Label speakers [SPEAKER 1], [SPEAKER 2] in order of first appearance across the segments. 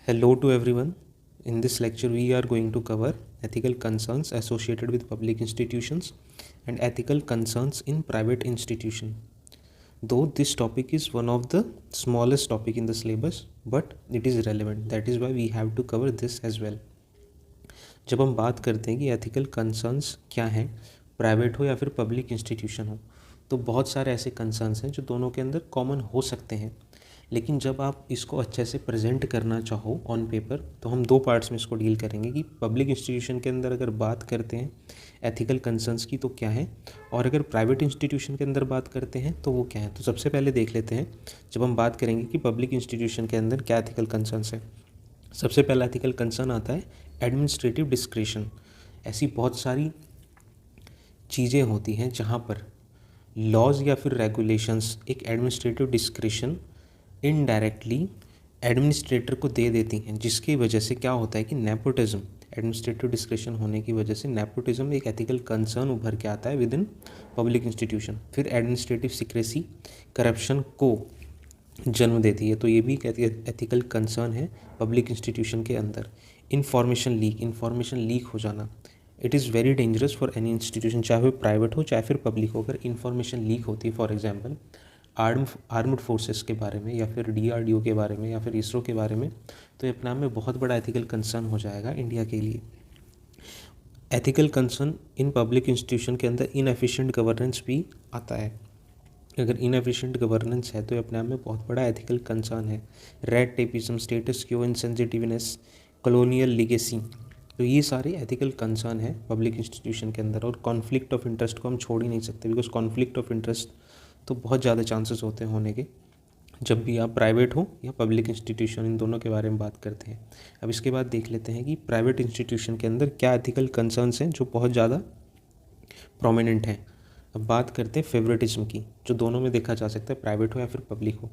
[SPEAKER 1] Hello to everyone. In this lecture, we are going to cover ethical concerns associated with public institutions and ethical concerns in private institution. Though this topic is one of the smallest topic in the syllabus, but it is relevant. That is why we have to cover this as well. जब हम बात करते हैं कि ethical concerns क्या हैं, private हो या फिर पब्लिक इंस्टीट्यूशन हो, तो बहुत सारे ऐसे कंसर्न्स हैं जो दोनों के अंदर कॉमन हो सकते हैं। लेकिन जब आप इसको अच्छे से प्रेजेंट करना चाहो ऑन पेपर, तो हम दो पार्ट्स में इसको डील करेंगे कि पब्लिक इंस्टीट्यूशन के अंदर अगर बात करते हैं एथिकल कंसर्न्स की तो क्या है, और अगर प्राइवेट इंस्टीट्यूशन के अंदर बात करते हैं तो वो क्या है। तो सबसे पहले देख लेते हैं, जब हम बात करेंगे कि पब्लिक इंस्टीट्यूशन के अंदर क्या एथिकल कंसर्न्स है। सबसे पहला एथिकल कंसर्न आता है एडमिनिस्ट्रेटिव डिस्क्रिशन। ऐसी बहुत सारी चीज़ें होती हैं जहाँ पर लॉज या फिर रेगुलेशंस एक एडमिनिस्ट्रेटिव डिस्क्रिशन इनडायरेक्टली एडमिनिस्ट्रेटर को दे देती हैं, जिसकी वजह से क्या होता है कि नेपोटिज्म, एडमिनिस्ट्रेटिव डिस्क्रिशन होने की वजह से नेपोटिज्म एक एथिकल कंसर्न उभर के आता है विद इन पब्लिक इंस्टीट्यूशन। फिर एडमिनिस्ट्रेटिव सीक्रेसी करप्शन को जन्म देती है, तो ये भी एक एथिकल कंसर्न है पब्लिक इंस्टीट्यूशन के अंदर। इन्फॉर्मेशन लीक हो जाना, it is very dangerous for any institution, चाहे वो प्राइवेट हो चाहे फिर पब्लिक हो। अगर इन्फॉर्मेशन लीक होती है, फॉर एग्जांपल आर्म्ड फोर्सेस के बारे में या फिर DRDO के बारे में या फिर इसरो के बारे में, तो ये अपने आप में बहुत बड़ा एथिकल कंसर्न हो जाएगा इंडिया के लिए। Ethical concern in public institution के अंदर इनएफिशिएंट गवर्नेंस भी आता है। अगर इनएफिशिएंट गवर्नेंस है तो ये अपने आप में बहुत बड़ा एथिकल कंसर्न है। रेड टेपिज्म, स्टेटस क्यो, इनसेंसिटिवनेस, कॉलोनियल लीगेसी, तो ये सारे एथिकल कंसर्न है पब्लिक इंस्टीट्यूशन के अंदर। और कॉन्फ्लिक्ट ऑफ इंटरेस्ट को हम छोड़ ही नहीं सकते, बिकॉज कॉन्फ्लिक्ट ऑफ इंटरेस्ट तो बहुत ज़्यादा चांसेस होते हैं होने के, जब भी आप प्राइवेट हो या पब्लिक इंस्टीट्यूशन, इन दोनों के बारे में बात करते हैं। अब इसके बाद देख लेते हैं कि प्राइवेट इंस्टीट्यूशन के अंदर क्या एथिकल कंसर्न्स हैं जो बहुत ज़्यादा प्रोमिनेंट हैं। अब बात करते हैं फेवरेटिज्म की, जो दोनों में देखा जा सकता है, प्राइवेट हो या फिर पब्लिक हो।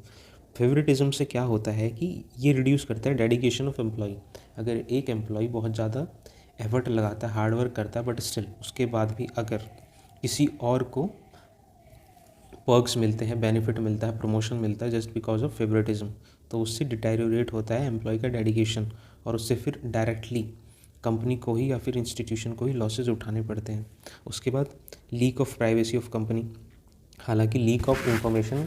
[SPEAKER 1] फेवरेटिज्म से क्या होता है कि ये रिड्यूस करता है डेडिकेशन ऑफ एम्प्लॉय। अगर एक एम्प्लॉय बहुत ज़्यादा एफर्ट लगाता है, हार्डवर्क करता है, बट स्टिल उसके बाद भी अगर किसी और को पर्क्स मिलते हैं, बेनिफिट मिलता है, प्रमोशन मिलता है जस्ट बिकॉज ऑफ फेवरेटिज्म, तो उससे डिटेरियोरेट होता है एम्प्लॉय का डेडिकेशन, और उससे फिर डायरेक्टली कंपनी को ही या फिर इंस्टीट्यूशन को ही लॉसेज उठाने पड़ते हैं। उसके बाद leak of privacy of company. हालांकि लीक ऑफ इंफॉर्मेशन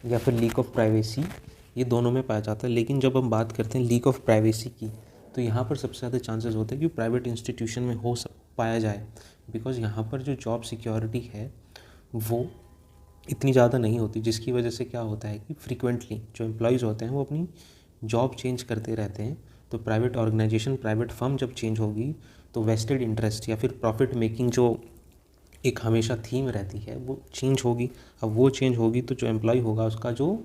[SPEAKER 1] या फिर लीक ऑफ प्राइवेसी ये दोनों में पाया जाता है, लेकिन जब हम बात करते हैं लीक ऑफ प्राइवेसी की, तो यहाँ पर सबसे ज़्यादा चांसेस होते हैं कि प्राइवेट इंस्टीट्यूशन में हो पाया जाए, बिकॉज यहाँ पर जो जॉब सिक्योरिटी है वो इतनी ज़्यादा नहीं होती, जिसकी वजह से क्या होता है कि फ्रीक्वेंटली जो एम्प्लॉयज़ होते हैं वो अपनी जॉब चेंज करते रहते हैं। तो प्राइवेट ऑर्गेनाइजेशन, प्राइवेट फर्म जब चेंज होगी तो वेस्टेड इंटरेस्ट या फिर प्रॉफिट मेकिंग जो एक हमेशा थीम रहती है वो चेंज होगी। अब वो चेंज होगी तो जो एम्प्लॉय होगा उसका जो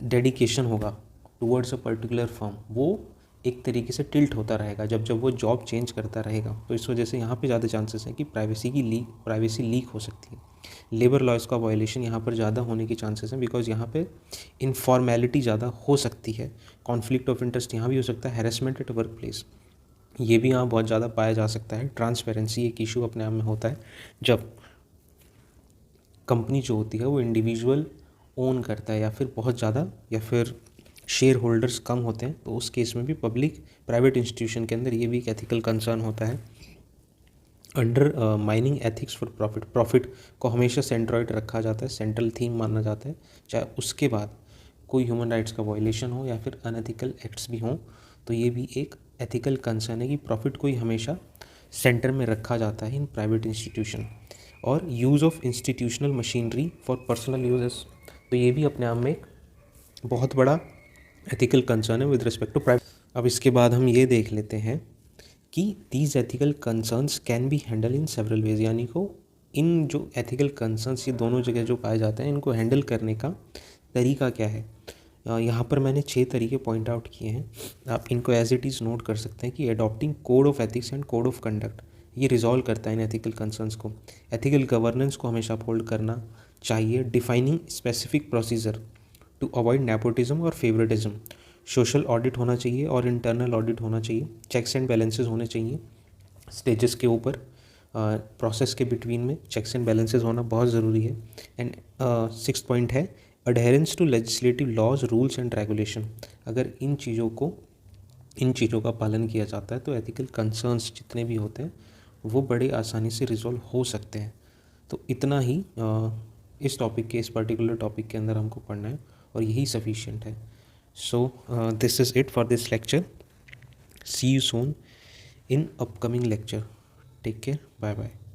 [SPEAKER 1] डेडिकेशन होगा टुवर्ड्स अ पर्टिकुलर फर्म वो एक तरीके से टिल्ट होता रहेगा जब वो जॉब चेंज करता रहेगा। तो इस वजह से यहाँ पे ज़्यादा चांसेस है कि प्राइवेसी लीक हो सकती है। लेबर लॉज का वायलेशन यहाँ पर ज़्यादा होने के चांसेस हैं, बिकॉज यहाँ पे इनफॉर्मेलिटी ज़्यादा हो सकती है। कॉन्फ्लिक्ट ऑफ इंटरेस्ट यहाँ भी हो सकता है। हैरेसमेंट एट वर्क प्लेस, ये भी यहाँ बहुत ज़्यादा पाया जा सकता है। ट्रांसपेरेंसी एक इशू अपने आप में होता है, जब कंपनी जो होती है वो इंडिविजुअल ओन करता है या फिर बहुत ज़्यादा या फिर शेयर होल्डर्स कम होते हैं, तो उस केस में भी प्राइवेट इंस्टीट्यूशन के अंदर ये भी एक एथिकल कंसर्न होता है। Under mining ethics for profit को हमेशा सेंट्रॉइड रखा जाता है, सेंट्रल थीम माना जाता है, चाहे उसके बाद कोई ह्यूमन राइट्स का वायलेशन हो या फिर अनएथिकल एक्ट्स भी हों, तो ये भी एक एथिकल कंसर्न है कि प्रॉफिट को ही हमेशा सेंटर में रखा जाता है इन प्राइवेट इंस्टीट्यूशन। और use of institutional machinery for personal uses, तो ये भी अपने आप में एक बहुत बड़ा एथिकल कंसर्न है विद रिस्पेक्ट टू प्राइवेट। अब इसके बाद हम ये देख लेते हैं कि these ethical concerns can be handle in several ways, यानी को इन जो एथिकल कंसर्न्स ये दोनों जगह जो पाए जाते हैं इनको हैंडल करने का तरीका क्या है। यहाँ पर मैंने 6 तरीके पॉइंट आउट किए हैं, आप इनको एज इट इज़ नोट कर सकते हैं कि adopting code of ethics and code of conduct, ये रिजॉल्व करता है इन एथिकल कंसर्न्स को। एथिकल गवर्नेंस को हमेशा अपहोल्ड करना चाहिए। Defining specific procedure to avoid nepotism और फेवरेटिज्म, सोशल ऑडिट होना चाहिए और इंटरनल ऑडिट होना चाहिए। चेक्स एंड बैलेंसेस होने चाहिए स्टेजेस के ऊपर, प्रोसेस के बिटवीन में चेक्स एंड बैलेंसेस होना बहुत ज़रूरी है। एंड 6th पॉइंट है adherence to legislative laws, rules and regulation, अगर इन चीज़ों का पालन किया जाता है तो एथिकल कंसर्न्स जितने भी होते हैं वो बड़े आसानी से रिजॉल्व हो सकते हैं। तो इतना ही इस पर्टिकुलर टॉपिक के अंदर हमको पढ़ना है और यही सफिशिएंट है। So this is it for this lecture. See you soon in upcoming lecture. Take care. Bye bye.